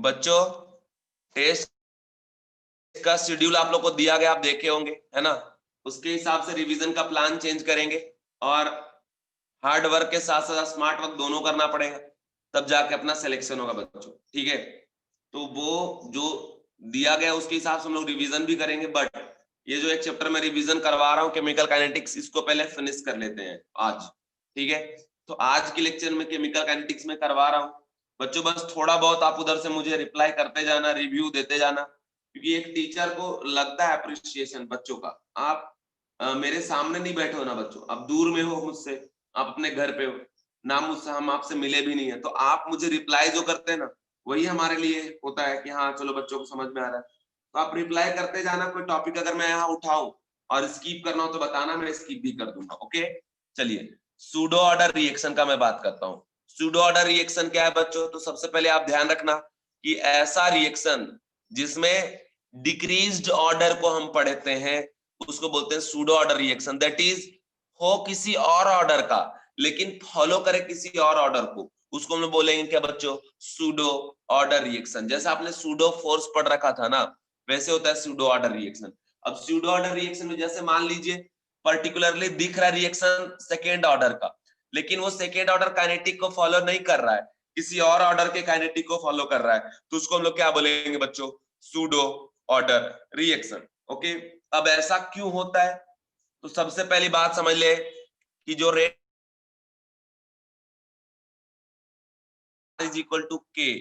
बच्चों टेस्ट का शेड्यूल आप लोग को दिया गया, आप देखे होंगे, है ना? उसके हिसाब से रिवीजन का प्लान चेंज करेंगे और हार्ड वर्क के साथ साथ स्मार्ट वर्क दोनों करना पड़ेगा, तब जाके अपना सिलेक्शन होगा बच्चों। ठीक है, तो वो जो दिया गया उसके हिसाब से हम लोग रिवीजन भी करेंगे। बट ये जो एक चैप्टर में रिवीजन करवा रहा हूँ केमिकल काइनेटिक्स, इसको पहले फिनिश कर लेते हैं आज। ठीक है, तो आज के लेक्चर में केमिकल काइनेटिक्स में करवा रहा हूँ बच्चों। बस थोड़ा बहुत आप उधर से मुझे रिप्लाई करते जाना, रिव्यू देते जाना, क्योंकि एक टीचर को लगता है अप्रिसिएशन बच्चों का। आप मेरे सामने नहीं बैठे हो ना बच्चों, आप दूर में हो मुझसे, आप अपने घर पे हो ना, मुझसे हम आपसे मिले भी नहीं है, तो आप मुझे रिप्लाई जो करते हैं ना, वही हमारे लिए होता है कि हाँ चलो बच्चों को समझ में आ रहा है। तो आप रिप्लाई करते जाना। कोई टॉपिक अगर मैं यहाँ उठाऊं और स्किप करना हो तो बताना, मैं स्किप भी कर दूंगा। ओके, चलिए सूडो ऑर्डर रिएक्शन का मैं बात करता हूँ। सूडो ऑर्डर रिएक्शन क्या है बच्चों? तो सबसे पहले आप ध्यान रखना कि ऐसा रिएक्शन जिसमें डिक्रीज्ड ऑर्डर को हम पढ़ते हैं उसको बोलते हैं pseudo order reaction. That is हो किसी और ऑर्डर का लेकिन फॉलो करे किसी और ऑर्डर को, उसको हम लोग बोलेंगे क्या बच्चों? Pseudo order reaction. जैसे आपने सूडो फोर्स पढ़ रखा था ना, वैसे होता है सूडो ऑर्डर रिएक्शन। अब सूडो ऑर्डर रिएक्शन में जैसे मान लीजिए पर्टिकुलरली दिख रहा है रिएक्शन सेकेंड ऑर्डर का, लेकिन वो सेकेंड ऑर्डर काइनेटिक को फॉलो नहीं कर रहा है, किसी और ऑर्डर के काइनेटिक को फॉलो कर रहा है, तो उसको हम लोग क्या बोलेंगे बच्चों? Pseudo order reaction. ओके, अब ऐसा क्यों होता है? तो सबसे पहली बात समझ ले कि जो रेट इज इक्वल टू के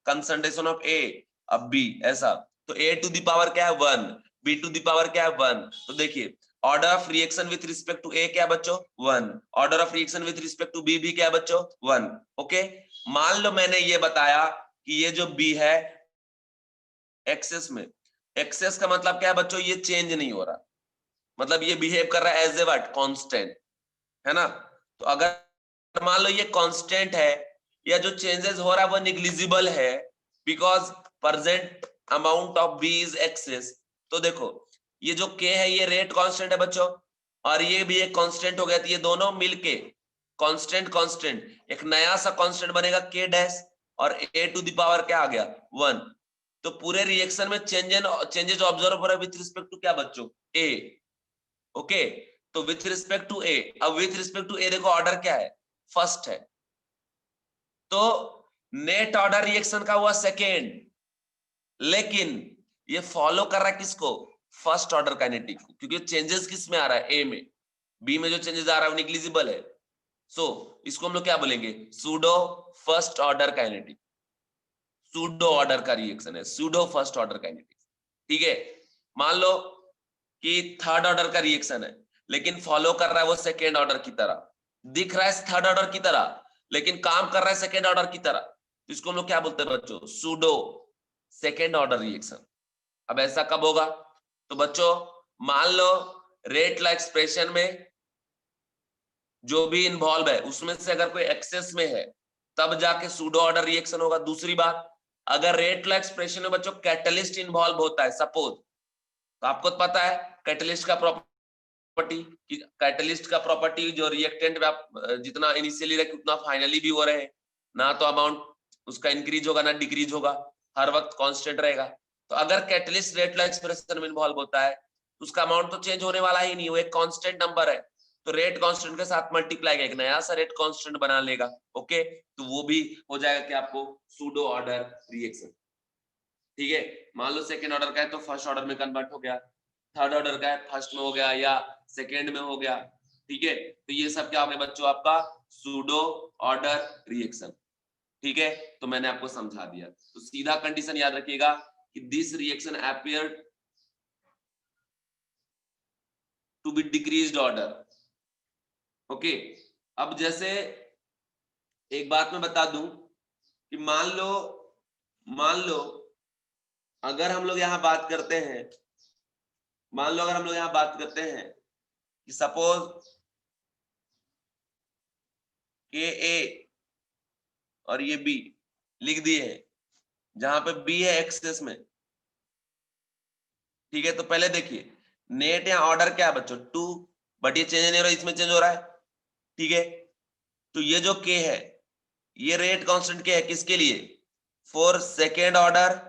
कंसंट्रेशन ऑफ ए अब बी, ऐसा तो ए टू द पावर क्या है 1, बी टू द पावर क्या है 1। तो देखिए order of reaction with respect to A क्या बच्चों? 1। Order of reaction with respect to B भी क्या है बच्चों? 1। ओके, मान लो मैंने ये बताया कि ये जो बी है एक्सेस में, एक्सेस का मतलब क्या है बच्चों? ये चेंज नहीं हो रहा, मतलब ये बिहेव कर रहा है एज ए व्हाट? कांस्टेंट, है ना? तो अगर मान लो ये कांस्टेंट है या जो चेंजेस हो रहा है वो निग्लिजिबल है because present amount of B is excess, तो देखो ये जो के है ये रेट कांस्टेंट है बच्चों, और ये भी एक कांस्टेंट हो गया, तो ये दोनों मिलके कांस्टेंट कांस्टेंट एक नया सा कांस्टेंट बनेगा के डैश, और ए टू द पावर क्या आ गया 1। तो पूरे रिएक्शन में चेंजेस ऑब्जर्व हो रहा है विथ रिस्पेक्ट टू क्या बच्चों? ए। ओके, तो विथ रिस्पेक्ट टू ए, अब विथ रिस्पेक्ट टू ए देखो ऑर्डर क्या है? फर्स्ट है, तो नेट ऑर्डर रिएक्शन का हुआ सेकेंड, लेकिन ये फॉलो कर रहा है किसको? फर्स्ट ऑर्डर काइनेटिक को, क्योंकि चेंजेस किस में आ रहा है? ए में। बी में जो चेंजेस आ रहा है वो निग्लिजिबल है, सो इसको हम लोग क्या बोलेंगे? Pseudo first order kinetic. Pseudo order का रिएक्शन है, सूडो फर्स्ट ऑर्डर काइनेटिक। ठीक है, मान लो कि थर्ड ऑर्डर का रिएक्शन है लेकिन फॉलो कर रहा है वो सेकेंड ऑर्डर की तरह, दिख रहा है थर्ड ऑर्डर की तरह लेकिन काम कर रहा है सेकेंड ऑर्डर की तरह, तो इसको हम लोग क्या बोलते हैं बच्चों? Pseudo second order reaction. अब ऐसा कब होगा? तो बच्चों मान लो रेट लॉ एक्सप्रेशन में जो भी इन्वॉल्व है उसमें से अगर कोई एक्सेस में है तब जाके सूडो ऑर्डर रिएक्शन होगा। दूसरी बात, अगर रेट लॉ एक्सप्रेशन में बच्चों कैटलिस्ट इन्वॉल्व होता है सपोज, तो आपको तो पता है कैटलिस्ट का प्रॉपर्टी, कैटलिस्ट का प्रॉपर्टी जो रिएक्टेंट में आप जितना इनिशियली रखे उतना फाइनली भी हो रहे, ना तो अमाउंट उसका इंक्रीज होगा ना डिक्रीज होगा, हर वक्त कांस्टेंट रहेगा। तो अगर कैटलिस्ट रेट लॉ एक्सप्रेशन में इन्वॉल्व होता है तो उसका अमाउंट तो चेंज होने वाला ही नहीं, वो एक कांस्टेंट नंबर है, तो रेट कांस्टेंट के साथ मल्टीप्लाई एक नया सा रेट कांस्टेंट बना लेगा। ओके, तो वो भी हो जाएगा कि आपको सूडो ऑर्डर रिएक्शन। ठीक है, मान लो सेकेंड ऑर्डर का है तो फर्स्ट ऑर्डर में कन्वर्ट हो गया, थर्ड ऑर्डर का है फर्स्ट में हो गया या सेकेंड में हो गया। ठीक है, तो ये सब क्या हो गया बच्चों? आपका सूडो ऑर्डर रिएक्शन। ठीक है, तो मैंने आपको समझा दिया, तो सीधा कंडीशन याद रखिएगा कि this reaction appear to be decreased order. Okay, अब जैसे एक बात मैं बता दूं कि मान लो अगर हम लोग यहां बात करते हैं, मान लो अगर हम लोग यहां बात करते हैं कि सपोज के ए और ये बी लिख दिए हैं, जहां पे बी है एक्सेस में। ठीक है, तो पहले देखिए नेट या ऑर्डर क्या है बच्चों? 2, बट ये चेंज नहीं हो रहा, इसमें चेंज हो रहा है। ठीक है, तो ये जो के है ये रेट कांस्टेंट के है किसके लिए? For second order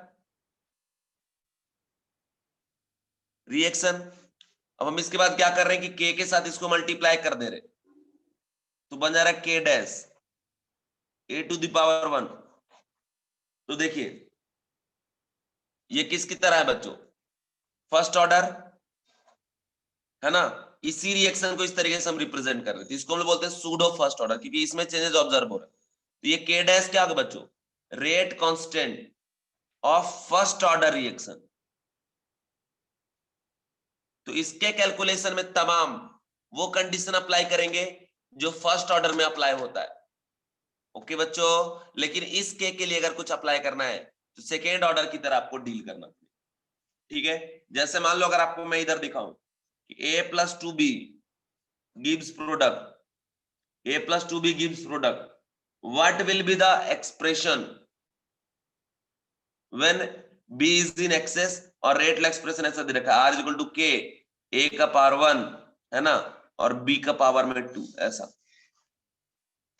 reaction. अब हम इसके बाद क्या कर रहे हैं कि के साथ इसको मल्टीप्लाई कर दे रहे, तो बन जा रहा है K dash A to the power 1। तो देखिए ये किसकी तरह है बच्चों, फर्स्ट ऑर्डर है ना। इसी रिएक्शन को इस तरीके से हम रिप्रेजेंट कर रहे थे, इसको हम बोलते हैं सूडो फर्स्ट ऑर्डर, क्योंकि इसमें चेंजेस ऑब्जर्व हो रहा है। तो ये के डैश क्या होगा बच्चों, rate constant of first order reaction. तो इसके कैलकुलेशन में तमाम वो कंडीशन अप्लाई करेंगे जो फर्स्ट ऑर्डर में अप्लाई होता है। ओके बच्चों, लेकिन इस के लिए अगर कुछ अप्लाई करना है तो सेकेंड ऑर्डर की तरह आपको डील करना, ठीक है। जैसे मान लो अगर आपको मैं इधर दिखाऊं कि a plus 2b gives product, a plus 2b gives product, what will be the expression when b is in excess, और रेट ला एक्सप्रेशन ऐसा दे रखा है r equal to k a का पावर 1 है ना और b का पावर में 2 ऐसा।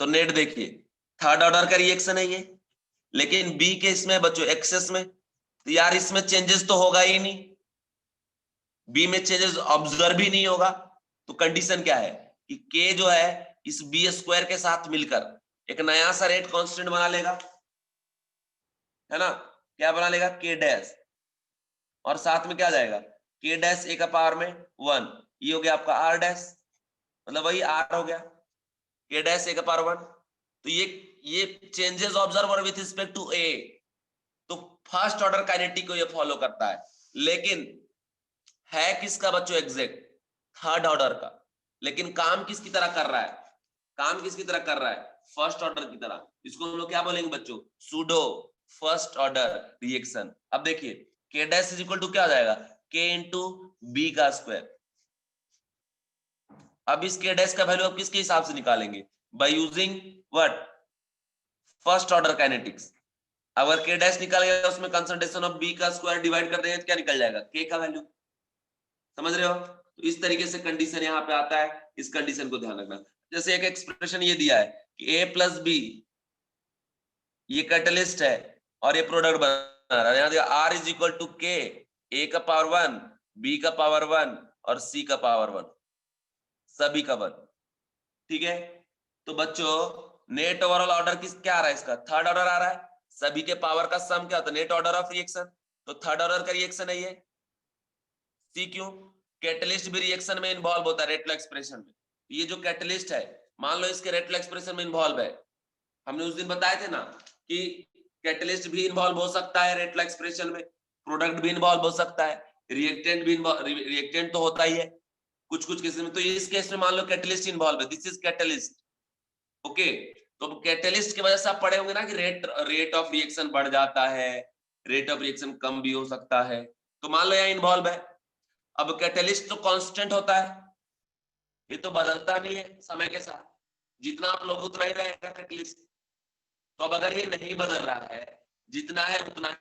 तो नेट देखिए थर्ड ऑर्डर का रिएक्शन है ये, लेकिन b के इसमें बच्चों एक्सेस में, तो यार इसमें चेंजेस तो होगा ही नहीं, बी में चेंजेस ऑब्जर्व ही नहीं होगा। तो कंडीशन क्या है कि के जो है इस बी स्क्वायर के साथ मिलकर एक नया सा रेट कांस्टेंट बना लेगा, है ना। क्या बना लेगा, के डैश, और साथ में क्या जाएगा के डैश ए का पावर में 1, ये हो गया आपका आर डैश, मतलब वही आर हो गया के डैश ए का पावर 1। तो ये changes observe with respect to A, तो फर्स्ट ऑर्डर काइनेटिक को ये फॉलो करता है, लेकिन है किसका बच्चों एग्जैक्ट थर्ड ऑर्डर का, लेकिन काम किसकी तरह कर रहा है, काम किसकी तरह कर रहा है, फर्स्ट ऑर्डर की तरह। इसको हम लोग क्या बोलेंगे बच्चों, सूडो फर्स्ट ऑर्डर रिएक्शन। अब देखिए के डैश इज इक्वल टू क्या हो जाएगा, के इंटू बी का स्क्वायर। अब इस के डैश का वैल्यू आप किसके हिसाब से निकालेंगे, by using what, first order kinetics. अगर के डैश निकाल गया उसमें कंसंट्रेशन ऑफ बी का स्क्वायर डिवाइड कर देंगे तो क्या निकल जाएगा, के का वैल्यू। समझ रहे हो, तो इस तरीके से कंडीशन यहाँ पे आता है, इस कंडीशन को ध्यान रखना। जैसे एक एक्सप्रेशन ये दिया है कि a प्लस बी ये कैटलिस्ट है और ये प्रोडक्ट बना रहा है, यहाँ देखो r इज इक्वल टू के a का पावर 1 b का पावर 1 और c का पावर 1, सभी का 1, ठीक है। तो बच्चों नेट ओवरऑल ऑर्डर किस क्या आ रहा है, इसका थर्ड ऑर्डर आ रहा है, सभी के पावर का सम क्या होता है, नेट ऑर्डर ऑफ रिएक्शन। तो थर्ड ऑर्डर का रिएक्शन है ये सी, क्यों, कैटलिस्ट भी रिएक्शन में इन्वॉल्व होता है रेट लॉ एक्सप्रेशन में। ये जो कैटलिस्ट है मान लो इसके रेट लॉ एक्सप्रेशन में इन्वॉल्व है, हमने उस दिन बताए थे ना कि कैटलिस्ट भी इन्वॉल्व हो सकता है रेट लॉ एक्सप्रेशन में, प्रोडक्ट भी इन्वॉल्व हो सकता है, रिएक्टेंट भी रिएक्टेंट तो होता ही है कुछ कुछ केस में। तो इस केस में मान लो कैटलिस्ट इन्वॉल्व है, दिस इज कैटलिस्ट, ओके। तो कैटलिस्ट की वजह से आप पढ़े होंगे ना कि रेट ऑफ रिएक्शन बढ़ जाता है, रेट ऑफ रिएक्शन कम भी हो सकता है। तो मान लो यहाँ इन्वॉल्व है, अब कैटलिस्ट तो कांस्टेंट होता है, ये तो बदलता नहीं है समय के साथ, जितना आप लोग उतना ही रहेगा कैटलिस्ट। तो अब अगर ये नहीं बदल रहा है, जितना है उतना